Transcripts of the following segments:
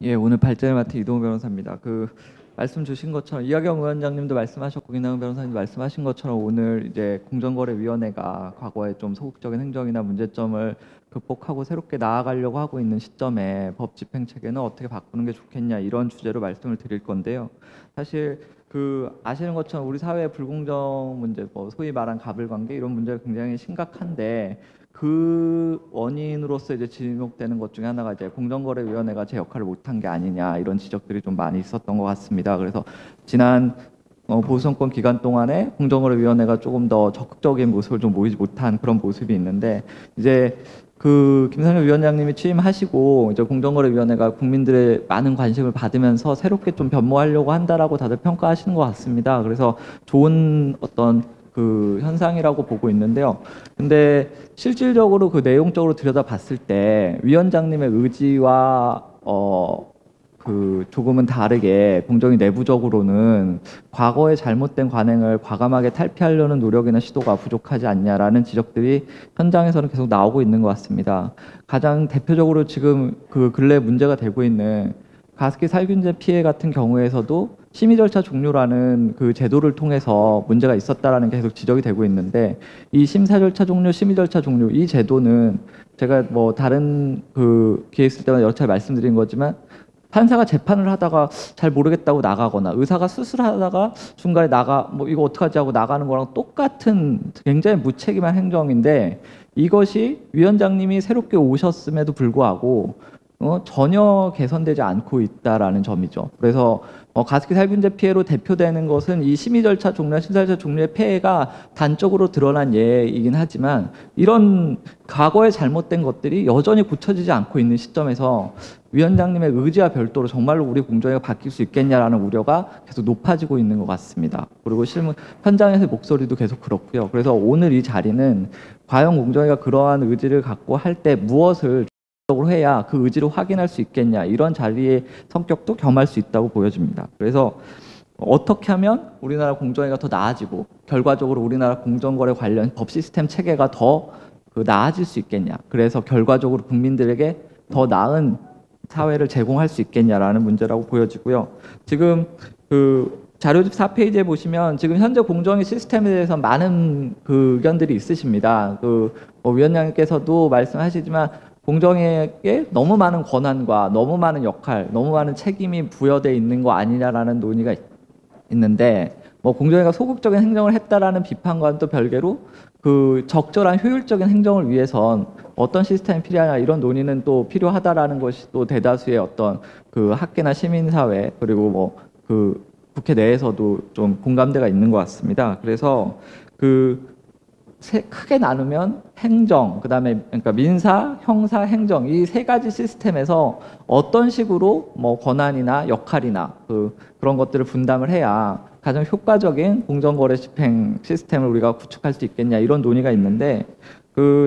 예, 오늘 발제를 맡은 이동우 변호사입니다. 말씀 주신 것처럼 이하경 위원장님도 말씀하셨고 김남은 변호사님도 말씀하신 것처럼 오늘 이제 공정거래위원회가 과거에 좀 소극적인 행정이나 문제점을 극복하고 새롭게 나아가려고 하고 있는 시점에 법 집행 체계는 어떻게 바꾸는 게 좋겠냐 이런 주제로 말씀을 드릴 건데요. 사실 아시는 것처럼 우리 사회의 불공정 문제, 뭐 소위 말한 가불관계 이런 문제가 굉장히 심각한데 그 원인으로서 이제 지목되는 것 중에 하나가 이제 공정거래위원회가 제 역할을 못한 게 아니냐 이런 지적들이 좀 많이 있었던 것 같습니다. 그래서 지난 보수정권 기간 동안에 공정거래위원회가 조금 더 적극적인 모습을 좀 보이지 못한 그런 모습이 있는데 이제 김상현 위원장님이 취임하시고 이제 공정거래위원회가 국민들의 많은 관심을 받으면서 새롭게 좀 변모하려고 한다라고 다들 평가하시는 것 같습니다. 그래서 좋은 어떤 현상이라고 보고 있는데요. 근데 실질적으로 내용적으로 들여다봤을 때 위원장님의 의지와 조금은 다르게 공정위 내부적으로는 과거의 잘못된 관행을 과감하게 탈피하려는 노력이나 시도가 부족하지 않냐라는 지적들이 현장에서는 계속 나오고 있는 것 같습니다. 가장 대표적으로 지금 근래 문제가 되고 있는 가습기 살균제 피해 같은 경우에서도 심의 절차 종료라는 제도를 통해서 문제가 있었다라는 게 계속 지적이 되고 있는데 이 심사 절차 종료, 심의 절차 종료 이 제도는 제가 뭐 다른 기회 있을 때마다 여러 차례 말씀드린 거지만 판사가 재판을 하다가 잘 모르겠다고 나가거나 의사가 수술하다가 중간에 뭐 이거 어떡하지 하고 나가는 거랑 똑같은 굉장히 무책임한 행정인데 이것이 위원장님이 새롭게 오셨음에도 불구하고 전혀 개선되지 않고 있다라는 점이죠. 그래서 가습기 살균제 피해로 대표되는 것은 이 심의 절차 종료, 심사 절차 종료의 폐해가 단적으로 드러난 예이긴 하지만 이런 과거에 잘못된 것들이 여전히 고쳐지지 않고 있는 시점에서 위원장님의 의지와 별도로 정말로 우리 공정위가 바뀔 수 있겠냐라는 우려가 계속 높아지고 있는 것 같습니다. 그리고 실무 현장에서의 목소리도 계속 그렇고요. 그래서 오늘 이 자리는 과연 공정위가 그러한 의지를 갖고 할 때 무엇을 으로 해야 그 의지를 확인할 수 있겠냐 이런 자리의 성격도 겸할 수 있다고 보여집니다. 그래서 어떻게 하면 우리나라 공정위가 더 나아지고 결과적으로 우리나라 공정거래 관련 법 시스템 체계가 더 나아질 수 있겠냐. 그래서 결과적으로 국민들에게 더 나은 사회를 제공할 수 있겠냐라는 문제라고 보여지고요. 지금 자료집 4페이지에 보시면 지금 현재 공정위 시스템에 대해서 많은 의견들이 있으십니다. 위원장님께서도 말씀하시지만 공정위에게 너무 많은 권한과 너무 많은 역할, 너무 많은 책임이 부여되어 있는 거 아니냐라는 논의가 있는데 뭐 공정위가 소극적인 행정을 했다라는 비판과는 또 별개로 적절한 효율적인 행정을 위해선 어떤 시스템이 필요하냐 이런 논의는 또 필요하다라는 것이 또 대다수의 어떤 학계나 시민사회 그리고 뭐 국회 내에서도 좀 공감대가 있는 것 같습니다. 그래서 크게 나누면 행정, 그다음에 그러니까 민사, 형사, 행정 이 세 가지 시스템에서 어떤 식으로 뭐 권한이나 역할이나 그런 것들을 분담을 해야 가장 효과적인 공정거래 집행 시스템을 우리가 구축할 수 있겠냐 이런 논의가 있는데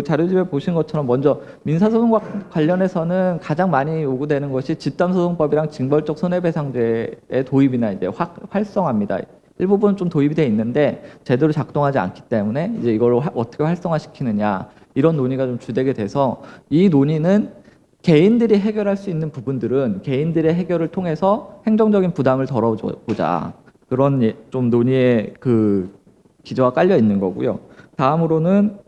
자료집에 보신 것처럼 먼저 민사소송과 관련해서는 가장 많이 요구되는 것이 집단소송법이랑 징벌적 손해배상제의 도입이나 이제 활성화입니다. 일부분 좀 도입이 돼 있는데 제대로 작동하지 않기 때문에 이제 이걸 어떻게 활성화시키느냐 이런 논의가 좀 주되게 돼서 이 논의는 개인들이 해결할 수 있는 부분들은 개인들의 해결을 통해서 행정적인 부담을 덜어보자 그런 좀 논의의 기저가 깔려 있는 거고요. 다음으로는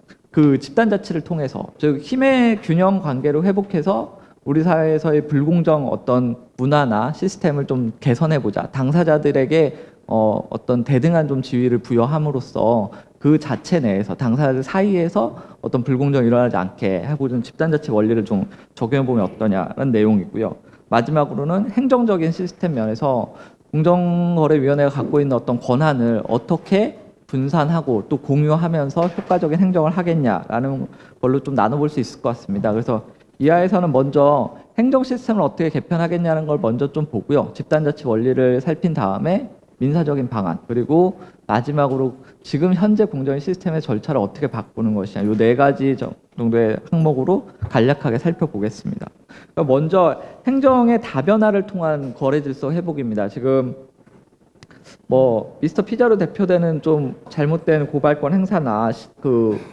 집단자치를 통해서 즉 힘의 균형 관계를 회복해서 우리 사회에서의 불공정 어떤 문화나 시스템을 좀 개선해보자. 당사자들에게 어떤 대등한 좀 지위를 부여함으로써 그 자체 내에서 당사자들 사이에서 어떤 불공정이 일어나지 않게 하고 좀 집단자치 원리를 좀 적용해보면 어떠냐라는 내용이고요. 마지막으로는 행정적인 시스템 면에서 공정거래위원회가 갖고 있는 어떤 권한을 어떻게 분산하고 또 공유하면서 효과적인 행정을 하겠냐라는 걸로 좀 나눠볼 수 있을 것 같습니다. 그래서 이하에서는 먼저 행정 시스템을 어떻게 개편하겠냐는 걸 먼저 좀 보고요. 집단자치 원리를 살핀 다음에 민사적인 방안 그리고 마지막으로 지금 현재 공정위 시스템의 절차를 어떻게 바꾸는 것이냐 이 네 가지 정도의 항목으로 간략하게 살펴보겠습니다. 그러니까 먼저 행정의 다변화를 통한 거래 질서 회복입니다. 지금 뭐 미스터 피자로 대표되는 좀 잘못된 고발권 행사나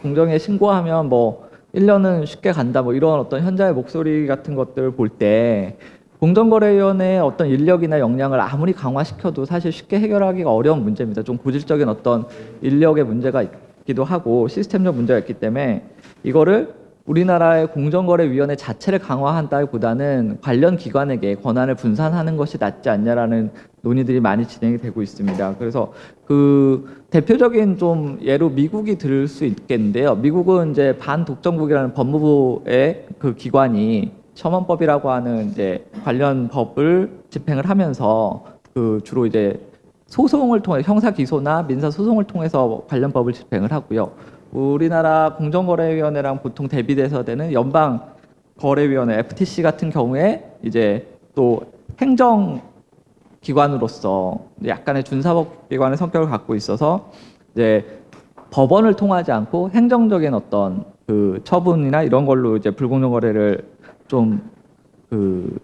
공정위에 신고하면 뭐 1년은 쉽게 간다 뭐 이런 어떤 현장의 목소리 같은 것들 볼 때 공정거래위원회의 어떤 인력이나 역량을 아무리 강화시켜도 사실 쉽게 해결하기가 어려운 문제입니다. 좀 고질적인 어떤 인력의 문제가 있기도 하고 시스템적 문제가 있기 때문에 이거를 우리나라의 공정거래위원회 자체를 강화한다기보다는 관련 기관에게 권한을 분산하는 것이 낫지 않냐라는 논의들이 많이 진행이 되고 있습니다. 그래서 그 대표적인 좀 예로 미국이 들 수 있겠는데요. 미국은 이제 반독점국이라는 법무부의 그 기관이 셔먼법이라고 하는 이제 관련 법을 집행을 하면서 그 주로 이제 소송을 통해 형사 기소나 민사 소송을 통해서 관련 법을 집행을 하고요. 우리나라 공정거래위원회랑 보통 대비돼서 되는 연방거래위원회 FTC 같은 경우에 이제 또 행정기관으로서 약간의 준사법기관의 성격을 갖고 있어서 이제 법원을 통하지 않고 행정적인 어떤 그 처분이나 이런 걸로 이제 불공정 거래를 좀 그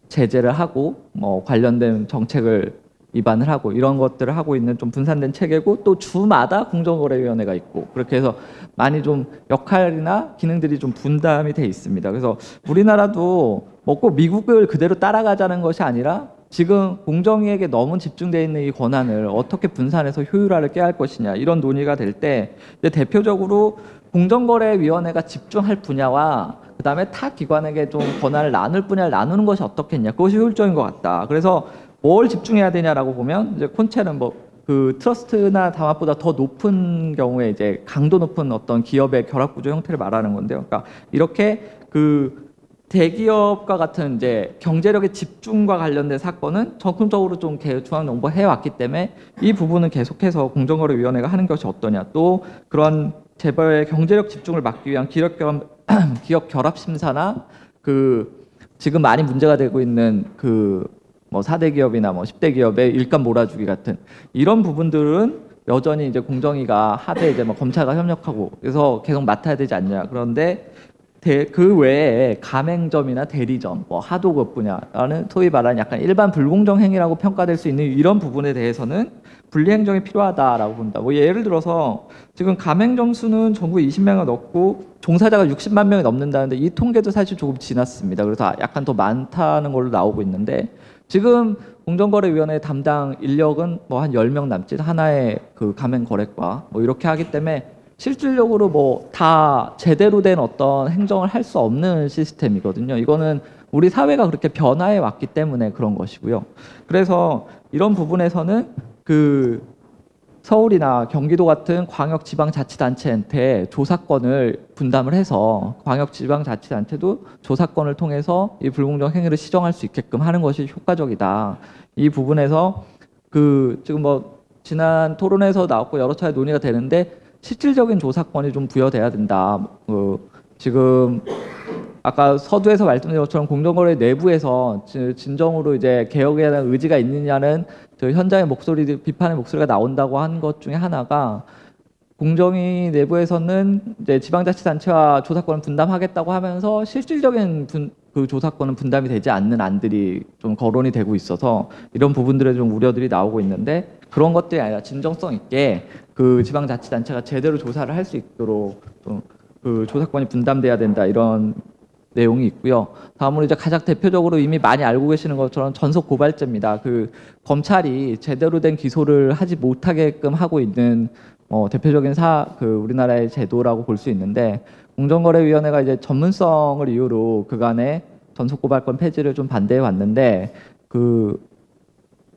제재를 하고 뭐 관련된 정책을 위반을 하고 이런 것들을 하고 있는 좀 분산된 체계고 또 주마다 공정거래위원회가 있고 그렇게 해서 많이 좀 역할이나 기능들이 좀 분담이 돼 있습니다. 그래서 우리나라도 뭐 꼭 미국을 그대로 따라가자는 것이 아니라 지금 공정위에게 너무 집중되어 있는 이 권한을 어떻게 분산해서 효율화를 꾀할 것이냐 이런 논의가 될 때 대표적으로 공정거래위원회가 집중할 분야와 그다음에 타 기관에게 좀 권한을 나눌 분야를 나누는 것이 어떻겠냐 그것이 효율적인 것 같다. 그래서 뭘 집중해야 되냐라고 보면 이제 콘체는 뭐 그 트러스트나 담합보다 더 높은 경우에 이제 강도 높은 어떤 기업의 결합 구조 형태를 말하는 건데요. 그러니까 이렇게 그 대기업과 같은 이제 경제력의 집중과 관련된 사건은 적극적으로 좀 중앙정부가 해왔기 때문에 이 부분은 계속해서 공정거래위원회가 하는 것이 어떠냐. 또 그런 재벌의 경제력 집중을 막기 위한 기업 결합 심사나 그 지금 많이 문제가 되고 있는 그 뭐 4대 기업이나 뭐 10대 기업의 일감 몰아주기 같은 이런 부분들은 여전히 이제 공정위가 하되 이제 뭐 검찰과 협력하고 그래서 계속 맡아야 되지 않냐. 그런데 그 외에 가맹점이나 대리점, 뭐 하도급 분야라는 소위 말하는 약간 일반 불공정 행위라고 평가될 수 있는 이런 부분에 대해서는 분리 행정이 필요하다라고 본다. 뭐 예를 들어서 지금 가맹점 수는 전국에 20명이 넘고 종사자가 60만 명이 넘는다는데 이 통계도 사실 조금 지났습니다. 그래서 약간 더 많다는 걸로 나오고 있는데 지금 공정거래위원회 담당 인력은 뭐 한 10명 남짓 하나의 그 가맹거래과 뭐 이렇게 하기 때문에 실질적으로 뭐 다 제대로 된 어떤 행정을 할 수 없는 시스템이거든요. 이거는 우리 사회가 그렇게 변화해 왔기 때문에 그런 것이고요. 그래서 이런 부분에서는 그 서울이나 경기도 같은 광역지방자치단체한테 조사권을 분담을 해서 광역지방자치단체도 조사권을 통해서 이 불공정 행위를 시정할 수 있게끔 하는 것이 효과적이다. 이 부분에서 그 지금 뭐 지난 토론에서 나왔고 여러 차례 논의가 되는데 실질적인 조사권이 좀 부여돼야 된다. 지금 아까 서두에서 말씀드린 것처럼 공정거래 내부에서 진정으로 이제 개혁에 대한 의지가 있느냐는 저 현장의 목소리, 비판의 목소리가 나온다고 한 것 중에 하나가 공정위 내부에서는 이제 지방자치단체와 조사권을 분담하겠다고 하면서 실질적인 그 조사권은 분담이 되지 않는 안들이 좀 거론이 되고 있어서 이런 부분들에 좀 우려들이 나오고 있는데 그런 것들이 아니라 진정성 있게 그 지방자치단체가 제대로 조사를 할 수 있도록 좀 그 조사권이 분담돼야 된다 이런 내용이 있고요. 다음으로 이제 가장 대표적으로 이미 많이 알고 계시는 것처럼 전속 고발제입니다. 그 검찰이 제대로 된 기소를 하지 못하게끔 하고 있는 대표적인 우리나라의 제도라고 볼 수 있는데 공정거래위원회가 이제 전문성을 이유로 그간의 전속 고발권 폐지를 좀 반대해 왔는데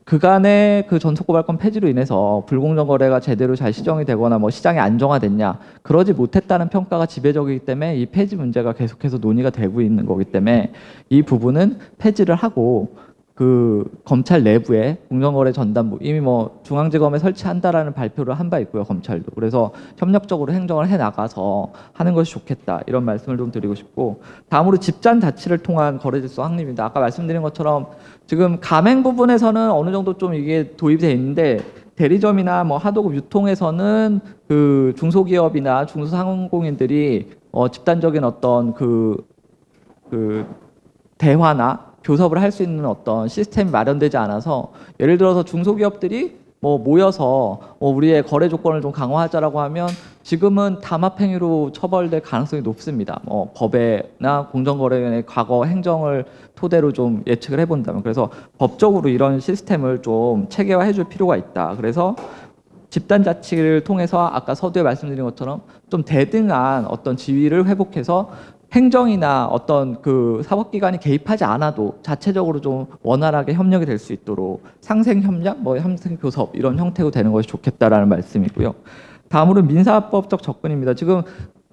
그간의 그 전속 고발권 폐지로 인해서 불공정 거래가 제대로 잘 시정이 되거나 뭐 시장이 안정화됐냐 그러지 못했다는 평가가 지배적이기 때문에 이 폐지 문제가 계속해서 논의가 되고 있는 거기 때문에 이 부분은 폐지를 하고 그 검찰 내부에 공정거래 전담부 이미 뭐 중앙지검에 설치한다라는 발표를 한 바 있고요. 검찰도 그래서 협력적으로 행정을 해 나가서 하는 것이 좋겠다 이런 말씀을 좀 드리고 싶고 다음으로 집단 자치를 통한 거래질서 확립입니다. 아까 말씀드린 것처럼 지금 가맹 부분에서는 어느 정도 좀 이게 도입돼 있는데 대리점이나 뭐 하도급 유통에서는 그 중소기업이나 중소상공인들이 집단적인 어떤 그 대화나 교섭을 할 수 있는 어떤 시스템이 마련되지 않아서 예를 들어서 중소기업들이 뭐 모여서 우리의 거래 조건을 좀 강화하자라고 하면 지금은 담합행위로 처벌될 가능성이 높습니다. 법에나 공정거래위원회 과거 행정을 토대로 좀 예측을 해본다면. 그래서 법적으로 이런 시스템을 좀 체계화해줄 필요가 있다. 그래서 집단자치를 통해서 아까 서두에 말씀드린 것처럼 좀 대등한 어떤 지위를 회복해서 행정이나 어떤 그 사법기관이 개입하지 않아도 자체적으로 좀 원활하게 협력이 될 수 있도록 상생협력, 상생교섭 이런 형태로 되는 것이 좋겠다라는 말씀이고요. 다음으로는 민사법적 접근입니다. 지금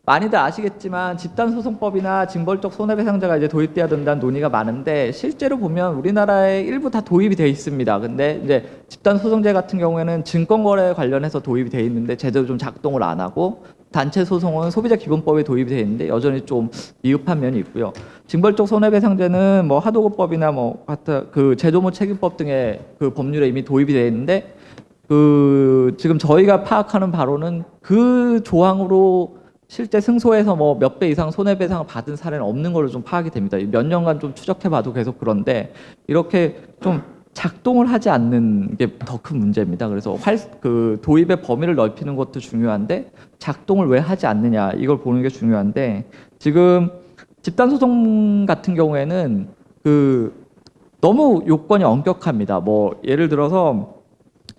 많이들 아시겠지만 집단소송법이나 징벌적 손해배상제가 이제 도입돼야 된다는 논의가 많은데 실제로 보면 우리나라에 일부 다 도입이 돼 있습니다. 근데 이제 집단소송제 같은 경우에는 증권거래 관련해서 도입이 돼 있는데 제대로 좀 작동을 안 하고 단체 소송은 소비자기본법에 도입이 돼 있는데 여전히 좀 미흡한 면이 있고요. 징벌적 손해배상제는 뭐 하도급법이나 뭐 같은 그 제조모 책임법 등의 그 법률에 이미 도입이 돼 있는데 그 지금 저희가 파악하는 바로는 그 조항으로 실제 승소해서 뭐 몇 배 이상 손해배상을 받은 사례는 없는 걸로 좀 파악이 됩니다. 몇 년간 좀 추적해봐도 계속 그런데 이렇게 좀 작동을 하지 않는 게 더 큰 문제입니다. 그래서 그 도입의 범위를 넓히는 것도 중요한데 작동을 왜 하지 않느냐 이걸 보는 게 중요한데 지금 집단소송 같은 경우에는 그 너무 요건이 엄격합니다. 뭐 예를 들어서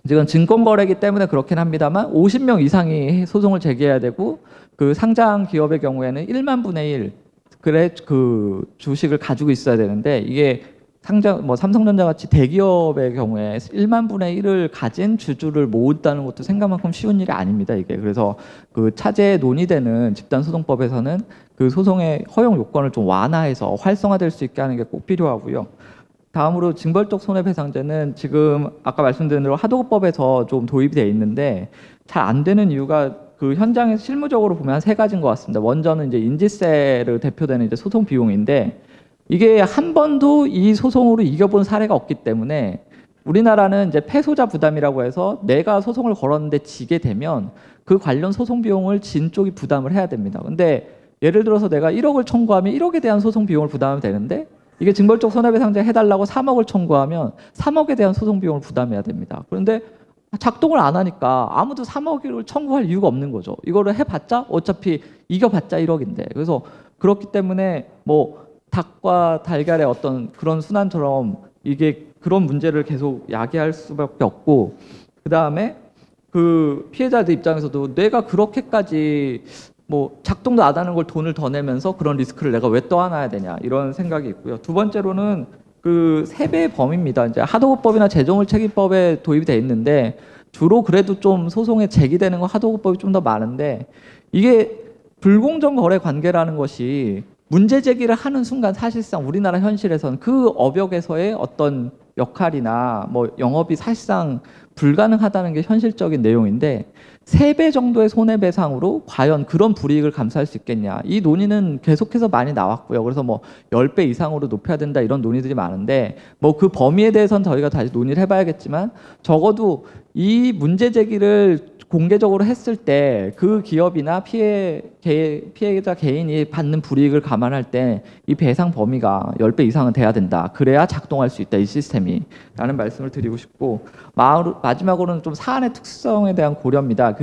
지금 증권거래이기 때문에 그렇긴 합니다만 50명 이상이 소송을 제기해야 되고 그 상장 기업의 경우에는 1만 분의 1 그래 그 주식을 가지고 있어야 되는데 이게 상장 뭐 삼성전자 같이 대기업의 경우에 1만 분의 1을 가진 주주를 모은다는 것도 생각만큼 쉬운 일이 아닙니다. 이게 그래서 그 차제에 논의되는 집단소송법에서는 그 소송의 허용 요건을 좀 완화해서 활성화될 수 있게 하는 게 꼭 필요하고요. 다음으로 징벌적 손해배상제는 지금 아까 말씀드린 대로 하도급법에서 좀 도입이 돼 있는데 잘 안 되는 이유가 그 현장에서 실무적으로 보면 한 세 가지인 것 같습니다. 먼저는 이제 인지세를 대표되는 이제 소송 비용인데 이게 한 번도 이 소송으로 이겨본 사례가 없기 때문에 우리나라는 이제 패소자 부담이라고 해서 내가 소송을 걸었는데 지게 되면 그 관련 소송 비용을 진 쪽이 부담을 해야 됩니다. 근데 예를 들어서 내가 1억을 청구하면 1억에 대한 소송 비용을 부담하면 되는데 이게 징벌적 손해배상제 해달라고 3억을 청구하면 3억에 대한 소송 비용을 부담해야 됩니다. 그런데 작동을 안 하니까 아무도 3억을 청구할 이유가 없는 거죠. 이거를 해봤자 어차피 이겨봤자 1억인데. 그래서 그렇기 때문에 뭐 닭과 달걀의 어떤 그런 순환처럼 이게 그런 문제를 계속 야기할 수밖에 없고 그 다음에 그 피해자들 입장에서도 내가 그렇게까지 뭐 작동도 안 하는 걸 돈을 더 내면서 그런 리스크를 내가 왜 떠안아야 되냐 이런 생각이 있고요. 두 번째로는 그 세배의 범위입니다. 이제 하도급법이나 제조물 책임법에 도입이 돼 있는데 주로 그래도 좀 소송에 제기되는 건 하도급법이 좀 더 많은데 이게 불공정 거래 관계라는 것이 문제 제기를 하는 순간 사실상 우리나라 현실에서는 그 업역에서의 어떤 역할이나 뭐 영업이 사실상 불가능하다는 게 현실적인 내용인데 3배 정도의 손해배상으로 과연 그런 불이익을 감수할 수 있겠냐 이 논의는 계속해서 많이 나왔고요. 그래서 뭐 10배 이상으로 높여야 된다 이런 논의들이 많은데 뭐 그 범위에 대해서는 저희가 다시 논의를 해봐야겠지만 적어도 이 문제 제기를 공개적으로 했을 때 그 기업이나 피해자 개인이 받는 불이익을 감안할 때 이 배상 범위가 10배 이상은 돼야 된다. 그래야 작동할 수 있다. 이 시스템이. 라는 말씀을 드리고 싶고 마지막으로는 좀 사안의 특성에 대한 고려입니다.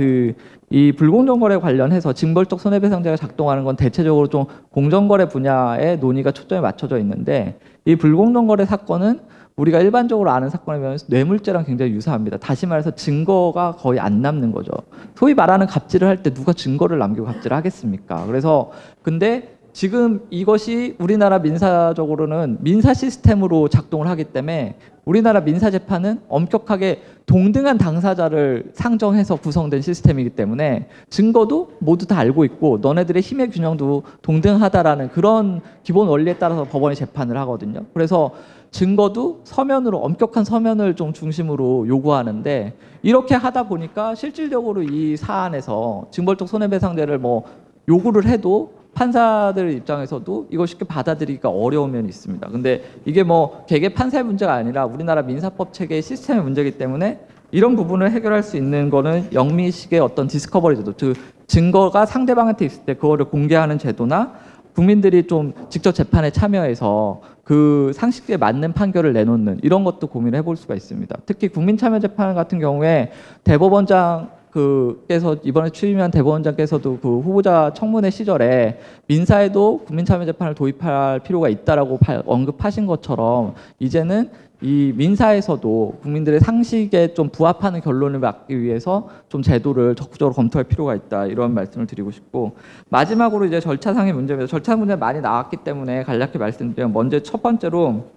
이 불공정거래 관련해서 징벌적 손해배상제가 작동하는 건 대체적으로 좀 공정거래 분야의 논의가 초점에 맞춰져 있는데 이 불공정거래 사건은 우리가 일반적으로 아는 사건에 비하면 뇌물죄랑 굉장히 유사합니다. 다시 말해서 증거가 거의 안 남는 거죠. 소위 말하는 갑질을 할 때 누가 증거를 남기고 갑질을 하겠습니까? 그래서 근데 지금 이것이 우리나라 민사적으로는 민사 시스템으로 작동을 하기 때문에 우리나라 민사재판은 엄격하게 동등한 당사자를 상정해서 구성된 시스템이기 때문에 증거도 모두 다 알고 있고 너네들의 힘의 균형도 동등하다라는 그런 기본 원리에 따라서 법원이 재판을 하거든요. 그래서 증거도 서면으로 엄격한 서면을 좀 중심으로 요구하는데 이렇게 하다 보니까 실질적으로 이 사안에서 징벌적 손해배상제를 뭐 요구를 해도 판사들 입장에서도 이걸 쉽게 받아들이기가 어려운 면이 있습니다. 근데 이게 뭐 개개 판사의 문제가 아니라 우리나라 민사법 체계의 시스템의 문제이기 때문에 이런 부분을 해결할 수 있는 거는 영미식의 어떤 디스커버리 제도, 즉 증거가 상대방한테 있을 때 그거를 공개하는 제도나 국민들이 좀 직접 재판에 참여해서 그 상식에 맞는 판결을 내놓는 이런 것도 고민을 해볼 수가 있습니다. 특히 국민참여재판 같은 경우에 대법원장 그께서 이번에 취임한 대법원장께서도 그 후보자 청문회 시절에 민사에도 국민참여재판을 도입할 필요가 있다라고 언급하신 것처럼 이제는 이 민사에서도 국민들의 상식에 좀 부합하는 결론을 막기 위해서 좀 제도를 적극적으로 검토할 필요가 있다, 이런 말씀을 드리고 싶고, 마지막으로 이제 절차상의 문제입니다. 절차 문제 많이 나왔기 때문에 간략히 말씀드리면, 먼저 첫 번째로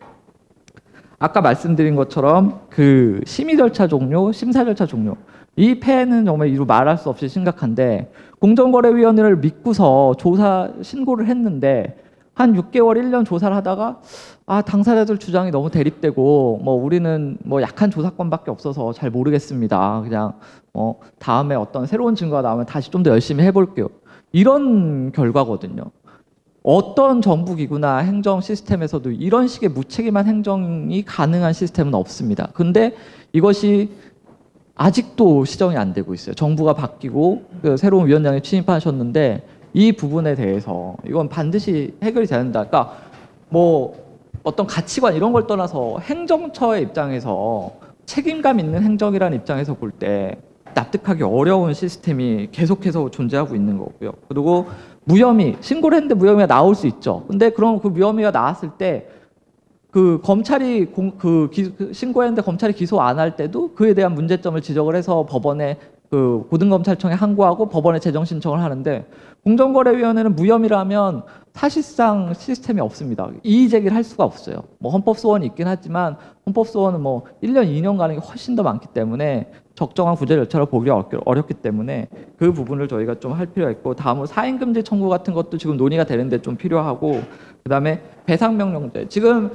아까 말씀드린 것처럼 그 심의 절차 종료, 심사 절차 종료, 이 폐해는 정말 이루 말할 수 없이 심각한데, 공정거래위원회를 믿고서 조사 신고를 했는데 한 6개월, 1년 조사를 하다가 당사자들 주장이 너무 대립되고 뭐 우리는 뭐 약한 조사권밖에 없어서 잘 모르겠습니다. 그냥 다음에 어떤 새로운 증거가 나오면 다시 좀 더 열심히 해볼게요. 이런 결과거든요. 어떤 정부기구나 행정 시스템에서도 이런 식의 무책임한 행정이 가능한 시스템은 없습니다. 근데 이것이 아직도 시정이 안 되고 있어요. 정부가 바뀌고 그 새로운 위원장이 취임하셨는데 이 부분에 대해서 이건 반드시 해결이 돼야 된다. 그러니까 뭐 어떤 가치관 이런 걸 떠나서 행정처의 입장에서 책임감 있는 행정이라는 입장에서 볼 때 납득하기 어려운 시스템이 계속해서 존재하고 있는 거고요. 그리고 무혐의, 신고를 했는데 무혐의가 나올 수 있죠. 근데 그럼 그 무혐의가 나왔을 때 그 검찰이 신고했는데 검찰이 기소 안 할 때도 그에 대한 문제점을 지적을 해서 법원에 그 고등검찰청에 항고하고 법원에 재정 신청을 하는데, 공정거래위원회는 무혐의라면 사실상 시스템이 없습니다. 이의 제기를 할 수가 없어요. 뭐 헌법소원이 있긴 하지만 헌법소원은 뭐 1년, 2년 가는 게 훨씬 더 많기 때문에 적정한 구제 절차를 보기 어렵기 때문에 그 부분을 저희가 좀 할 필요가 있고, 다음으로 사행금지 청구 같은 것도 지금 논의가 되는데 좀 필요하고, 그다음에 배상명령제, 지금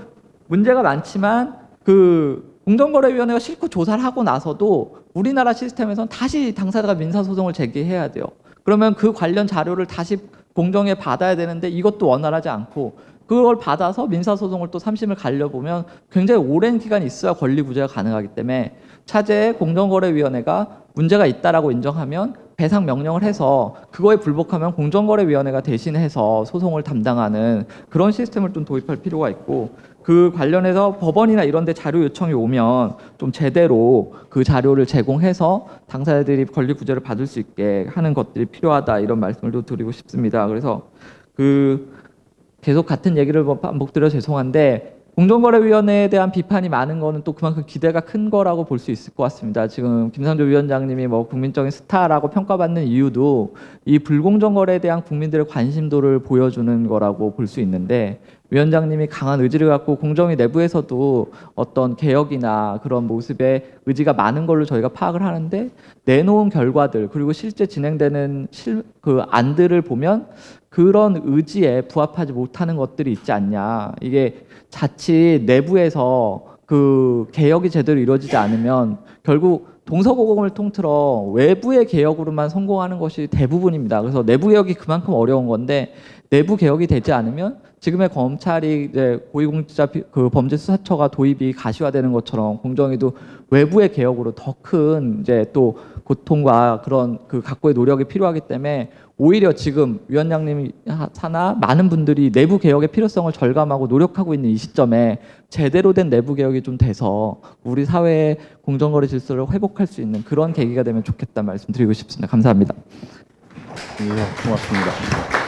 문제가 많지만 그 공정거래위원회가 실컷 조사를 하고 나서도 우리나라 시스템에서는 다시 당사자가 민사소송을 제기해야 돼요. 그러면 그 관련 자료를 다시 공정에 받아야 되는데 이것도 원활하지 않고, 그걸 받아서 민사소송을 또 3심을 가려보면 굉장히 오랜 기간이 있어야 권리구제가 가능하기 때문에 차제에 공정거래위원회가 문제가 있다라고 인정하면 배상 명령을 해서 그거에 불복하면 공정거래위원회가 대신해서 소송을 담당하는 그런 시스템을 좀 도입할 필요가 있고, 그 관련해서 법원이나 이런 데 자료 요청이 오면 좀 제대로 그 자료를 제공해서 당사자들이 권리 구제를 받을 수 있게 하는 것들이 필요하다, 이런 말씀을 또 드리고 싶습니다. 그래서 계속 같은 얘기를 반복드려 죄송한데, 공정거래위원회에 대한 비판이 많은 거는 또 그만큼 기대가 큰 거라고 볼 수 있을 것 같습니다. 지금 김상조 위원장님이 뭐 국민적인 스타라고 평가받는 이유도 이 불공정 거래에 대한 국민들의 관심도를 보여주는 거라고 볼 수 있는데, 위원장님이 강한 의지를 갖고 공정위 내부에서도 어떤 개혁이나 그런 모습의 의지가 많은 걸로 저희가 파악을 하는데, 내놓은 결과들 그리고 실제 진행되는 그 안들을 보면 그런 의지에 부합하지 못하는 것들이 있지 않냐. 이게 자칫 내부에서 그 개혁이 제대로 이루어지지 않으면 결국 동서고금을 통틀어 외부의 개혁으로만 성공하는 것이 대부분입니다. 그래서 내부 개혁이 그만큼 어려운 건데, 내부 개혁이 되지 않으면 지금의 검찰이 이제 고위공직자 그 범죄수사처가 도입이 가시화되는 것처럼 공정위도 외부의 개혁으로 더 큰 이제 또 고통과 그런 그 각고의 노력이 필요하기 때문에, 오히려 지금 위원장님이 사나 많은 분들이 내부 개혁의 필요성을 절감하고 노력하고 있는 이 시점에 제대로 된 내부 개혁이 좀 돼서 우리 사회의 공정거래 질서를 회복할 수 있는 그런 계기가 되면 좋겠다는 말씀 드리고 싶습니다. 감사합니다. 네, 고맙습니다.